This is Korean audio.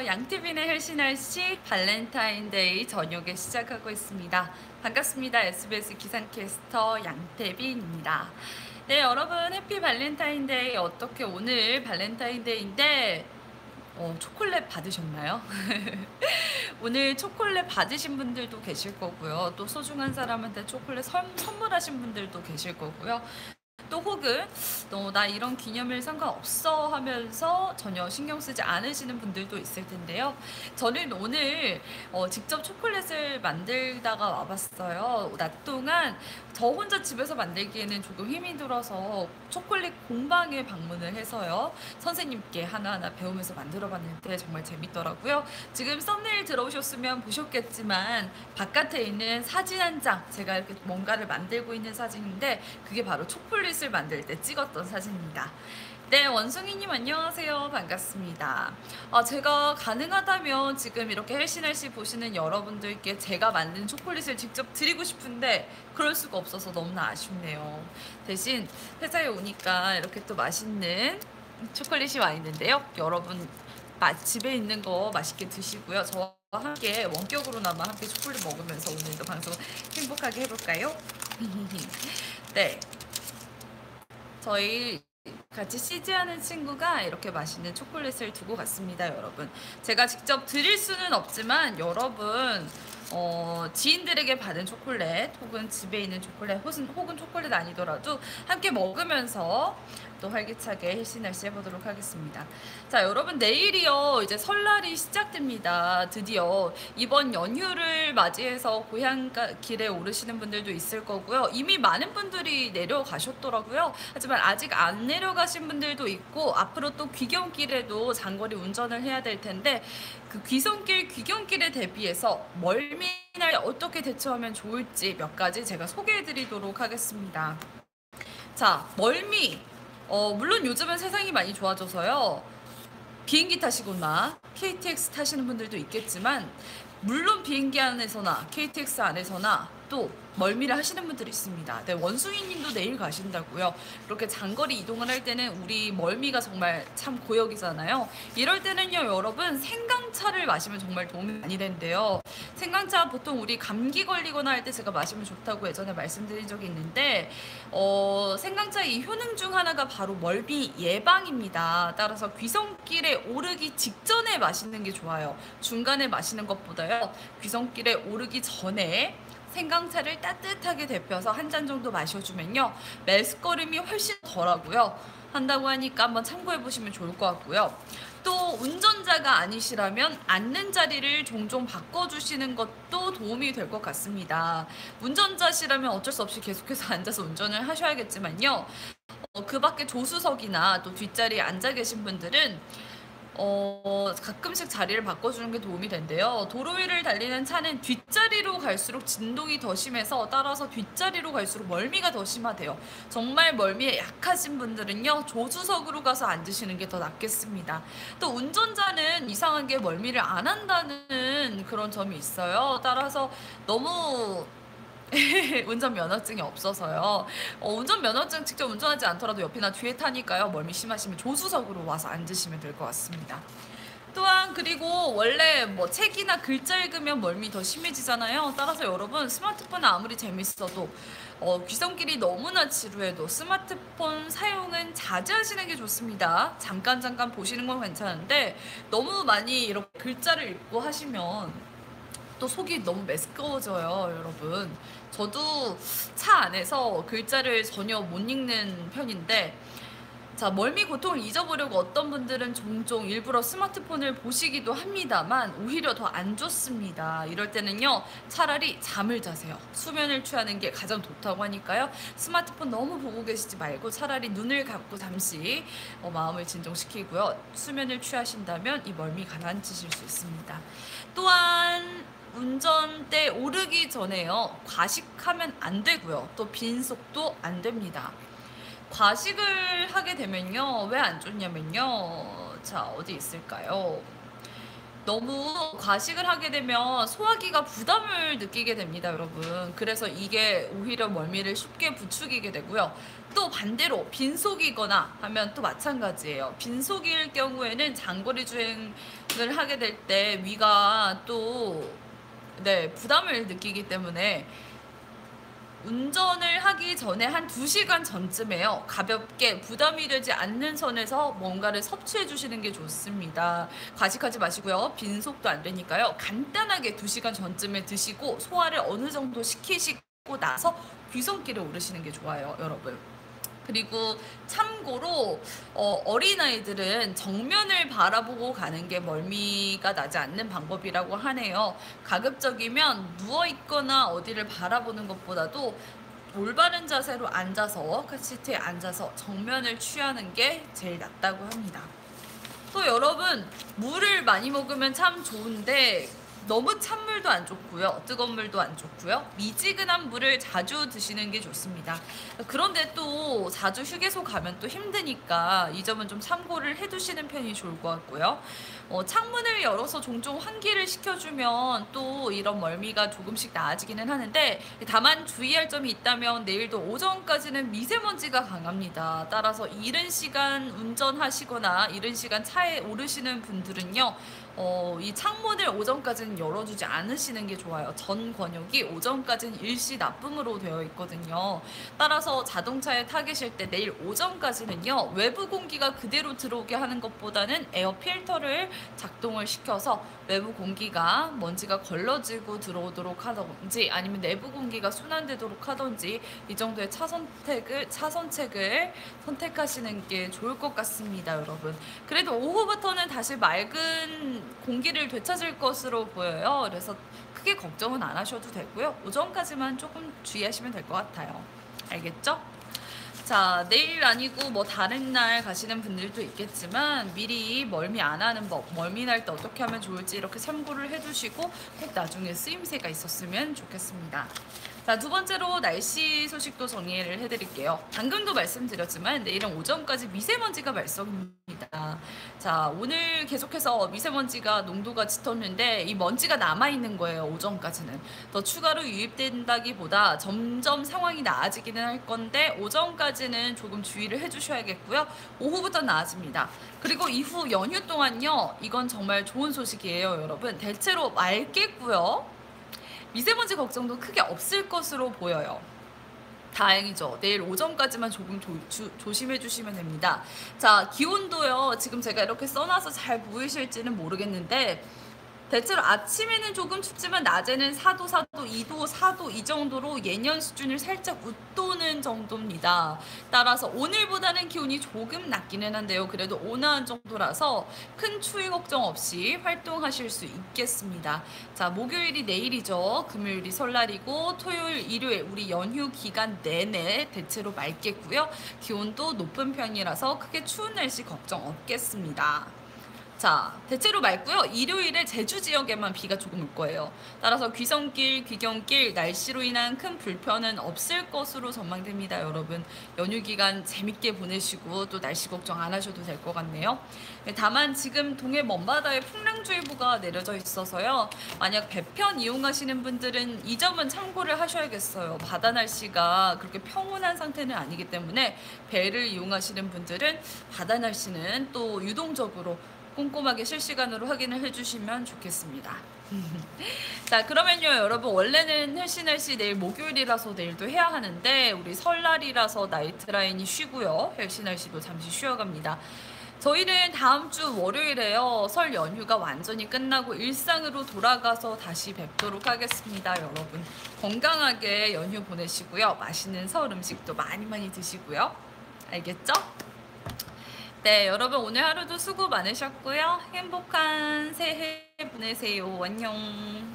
안녕하세요. 양태빈의 헬시날씨 발렌타인데이 저녁에 시작하고 있습니다. 반갑습니다. SBS 기상캐스터 양태빈입니다. 네, 여러분 해피 발렌타인데이. 어떻게 오늘 발렌타인데이인데 초콜릿 받으셨나요? 오늘 초콜릿 받으신 분들도 계실 거고요. 또 소중한 사람한테 초콜릿 선물하신 분들도 계실 거고요. 또 혹은 나 이런 기념일 상관없어 하면서 전혀 신경 쓰지 않으시는 분들도 있을 텐데요. 저는 오늘 직접 초콜릿을 만들다가 와봤어요. 낮 동안 저 혼자 집에서 만들기에는 조금 힘이 들어서 초콜릿 공방에 방문을 해서요. 선생님께 하나하나 배우면서 만들어 봤는데 정말 재밌더라고요. 지금 썸네일 들어오셨으면 보셨겠지만 바깥에 있는 사진 한 장, 제가 이렇게 뭔가를 만들고 있는 사진인데 그게 바로 초콜릿을 만들 때 찍었던 사진입니다. 네, 원숭이님 안녕하세요. 반갑습니다. 제가 가능하다면 지금 이렇게 헬시날씨 보시는 여러분들께 제가 만든 초콜릿을 직접 드리고 싶은데 그럴 수가 없어서 너무나 아쉽네요. 대신 회사에 오니까 이렇게 또 맛있는 초콜릿이 와 있는데요. 여러분 집에 있는 거 맛있게 드시고요. 저와 함께 원격으로나마 함께 초콜릿 먹으면서 오늘도 방송 행복하게 해볼까요? 네, 저희 같이 CG하는 친구가 이렇게 맛있는 초콜릿을 두고 갔습니다, 여러분. 제가 직접 드릴 수는 없지만 여러분 지인들에게 받은 초콜릿 혹은 집에 있는 초콜릿 혹은 초콜릿 아니더라도 함께 먹으면서 또 활기차게 헬시날씨 해보도록 하겠습니다. 자, 여러분 내일이요 이제 설날이 시작됩니다. 드디어 이번 연휴를 맞이해서 고향길에 오르시는 분들도 있을 거고요. 이미 많은 분들이 내려가셨더라고요. 하지만 아직 안 내려가신 분들도 있고 앞으로 또 귀경길에도 장거리 운전을 해야 될 텐데 그 귀경길에 대비해서 멀미날 어떻게 대처하면 좋을지 몇 가지 제가 소개해 드리도록 하겠습니다. 자, 멀미. 물론 요즘은 세상이 많이 좋아져서요. 비행기 타시거나 KTX 타시는 분들도 있겠지만 물론 비행기 안에서나 KTX 안에서나 또 멀미를 하시는 분들이 있습니다. 네, 원숭이 님도 내일 가신다고요. 이렇게 장거리 이동을 할 때는 우리 멀미가 정말 참 고역이잖아요. 이럴 때는요, 여러분 생강차를 마시면 정말 도움이 많이 된대요. 생강차 보통 우리 감기 걸리거나 할 때 제가 마시면 좋다고 예전에 말씀드린 적이 있는데 생강차의 이 효능 중 하나가 바로 멀미 예방입니다. 따라서 귀성길에 오르기 직전에 마시는 게 좋아요. 중간에 마시는 것보다요. 귀성길에 오르기 전에 생강차를 따뜻하게 데펴서 한 잔 정도 마셔주면요. 메스꺼름이 훨씬 덜하고요. 한다고 하니까 한번 참고해 보시면 좋을 것 같고요. 또 운전자가 아니시라면 앉는 자리를 종종 바꿔주시는 것도 도움이 될 것 같습니다. 운전자시라면 어쩔 수 없이 계속해서 앉아서 운전을 하셔야겠지만요. 그 밖에 조수석이나 또 뒷자리에 앉아 계신 분들은 가끔씩 자리를 바꿔주는 게 도움이 된대요. 도로 위를 달리는 차는 뒷자리로 갈수록 진동이 더 심해서 따라서 뒷자리로 갈수록 멀미가 더 심하대요. 정말 멀미에 약하신 분들은요, 조수석으로 가서 앉으시는 게 더 낫겠습니다. 또 운전자는 이상하게 멀미를 안 한다는 그런 점이 있어요. 따라서 너무 운전면허증이 없어서요. 운전면허증 직접 운전하지 않더라도 옆이나 뒤에 타니까요. 멀미 심하시면 조수석으로 와서 앉으시면 될 것 같습니다. 또한 그리고 원래 뭐 책이나 글자 읽으면 멀미 더 심해지잖아요. 따라서 여러분 스마트폰 아무리 재밌어도 귀성길이 너무나 지루해도 스마트폰 사용은 자제하시는 게 좋습니다. 잠깐 보시는 건 괜찮은데 너무 많이 이렇게 글자를 읽고 하시면 또 속이 너무 메스꺼워져요, 여러분. 저도 차 안에서 글자를 전혀 못 읽는 편인데 자, 멀미 고통을 잊어보려고 어떤 분들은 종종 일부러 스마트폰을 보시기도 합니다만 오히려 더 안 좋습니다. 이럴 때는요, 차라리 잠을 자세요. 수면을 취하는 게 가장 좋다고 하니까요. 스마트폰 너무 보고 계시지 말고 차라리 눈을 감고 잠시 마음을 진정시키고요. 수면을 취하신다면 이 멀미 가라앉히실 수 있습니다. 또한 운전대 오르기 전에요. 과식하면 안 되고요. 또 빈속도 안 됩니다. 과식을 하게 되면요. 왜 안 좋냐면요. 자, 어디 있을까요? 너무 과식을 하게 되면 소화기가 부담을 느끼게 됩니다, 여러분. 그래서 이게 오히려 멀미를 쉽게 부추기게 되고요. 또 반대로 빈속이거나 하면 또 마찬가지예요. 빈속일 경우에는 장거리 주행을 하게 될 때 위가 또 부담을 느끼기 때문에 운전을 하기 전에 한 2시간 전쯤에요. 가볍게 부담이 되지 않는 선에서 뭔가를 섭취해 주시는 게 좋습니다. 과식하지 마시고요. 빈속도 안 되니까요. 간단하게 2시간 전쯤에 드시고 소화를 어느 정도 시키시고 나서 귀성길에 오르시는 게 좋아요, 여러분. 그리고 참고로 어린아이들은 정면을 바라보고 가는 게 멀미가 나지 않는 방법이라고 하네요. 가급적이면 누워있거나 어디를 바라보는 것보다도 올바른 자세로 앉아서 카시트에 앉아서 정면을 취하는 게 제일 낫다고 합니다. 또 여러분, 물을 많이 먹으면 참 좋은데 너무 찬물도 안 좋고요. 뜨거운 물도 안 좋고요. 미지근한 물을 자주 드시는 게 좋습니다. 그런데 또 자주 휴게소 가면 또 힘드니까 이 점은 좀 참고를 해두시는 편이 좋을 것 같고요. 창문을 열어서 종종 환기를 시켜주면 또 이런 멀미가 조금씩 나아지기는 하는데, 다만 주의할 점이 있다면 내일도 오전까지는 미세먼지가 강합니다. 따라서 이른 시간 운전하시거나 이른 시간 차에 오르시는 분들은요, 이 창문을 오전까지는 열어두지 않으시는 게 좋아요. 전 권역이 오전까지는 일시 나쁨으로 되어 있거든요. 따라서 자동차에 타 계실 때 내일 오전까지는요, 외부 공기가 그대로 들어오게 하는 것보다는 에어 필터를 작동을 시켜서 외부 공기가 먼지가 걸러지고 들어오도록 하던지 아니면 내부 공기가 순환되도록 하던지 이 정도의 차선책을 선택하시는 게 좋을 것 같습니다, 여러분. 그래도 오후부터는 다시 맑은 공기를 되찾을 것으로 보여요. 그래서 크게 걱정은 안 하셔도 되고요. 오전까지만 조금 주의하시면 될 것 같아요. 알겠죠? 자, 내일 아니고 뭐 다른 날 가시는 분들도 있겠지만 미리 멀미 안 하는 법, 멀미 날 때 어떻게 하면 좋을지 이렇게 참고를 해두시고 꼭 나중에 쓰임새가 있었으면 좋겠습니다. 자, 두 번째로 날씨 소식도 정리를 해드릴게요. 방금도 말씀드렸지만 내일은 오전까지 미세먼지가 발생입니다. 자, 오늘 계속해서 미세먼지가 농도가 짙었는데 이 먼지가 남아있는 거예요, 오전까지는. 더 추가로 유입된다기보다 점점 상황이 나아지기는 할 건데 오전까지는 조금 주의를 해주셔야겠고요. 오후부터 나아집니다. 그리고 이후 연휴 동안요, 이건 정말 좋은 소식이에요, 여러분. 대체로 맑겠고요. 미세먼지 걱정도 크게 없을 것으로 보여요. 다행이죠. 내일 오전까지만 조금 조심해 주시면 됩니다. 자, 기온도요. 지금 제가 이렇게 써놔서 잘 보이실지는 모르겠는데 대체로 아침에는 조금 춥지만 낮에는 4도, 2도, 4도 이 정도로 예년 수준을 살짝 웃도는 정도입니다. 따라서 오늘보다는 기온이 조금 낮기는 한데요. 그래도 온화한 정도라서 큰 추위 걱정 없이 활동하실 수 있겠습니다. 자, 목요일이 내일이죠. 금요일이 설날이고 토요일, 일요일 우리 연휴 기간 내내 대체로 맑겠고요. 기온도 높은 편이라서 크게 추운 날씨 걱정 없겠습니다. 자, 대체로 맑고요. 일요일에 제주 지역에만 비가 조금 올 거예요. 따라서 귀성길, 귀경길, 날씨로 인한 큰 불편은 없을 것으로 전망됩니다, 여러분. 연휴 기간 재밌게 보내시고 또 날씨 걱정 안 하셔도 될 것 같네요. 다만 지금 동해 먼바다에 풍랑주의보가 내려져 있어서요. 만약 배편 이용하시는 분들은 이 점은 참고를 하셔야겠어요. 바다 날씨가 그렇게 평온한 상태는 아니기 때문에 배를 이용하시는 분들은 바다 날씨는 또 유동적으로 꼼꼼하게 실시간으로 확인을 해주시면 좋겠습니다. 자, 그러면요, 여러분, 원래는 헬시날씨 내일 목요일이라서 내일도 해야 하는데 우리 설날이라서 나이트라인이 쉬고요. 헬시날씨도 잠시 쉬어갑니다. 저희는 다음 주 월요일에요. 설 연휴가 완전히 끝나고 일상으로 돌아가서 다시 뵙도록 하겠습니다, 여러분. 건강하게 연휴 보내시고요. 맛있는 설 음식도 많이 많이 드시고요. 알겠죠? 네, 여러분 오늘 하루도 수고 많으셨고요. 행복한 새해 보내세요. 안녕.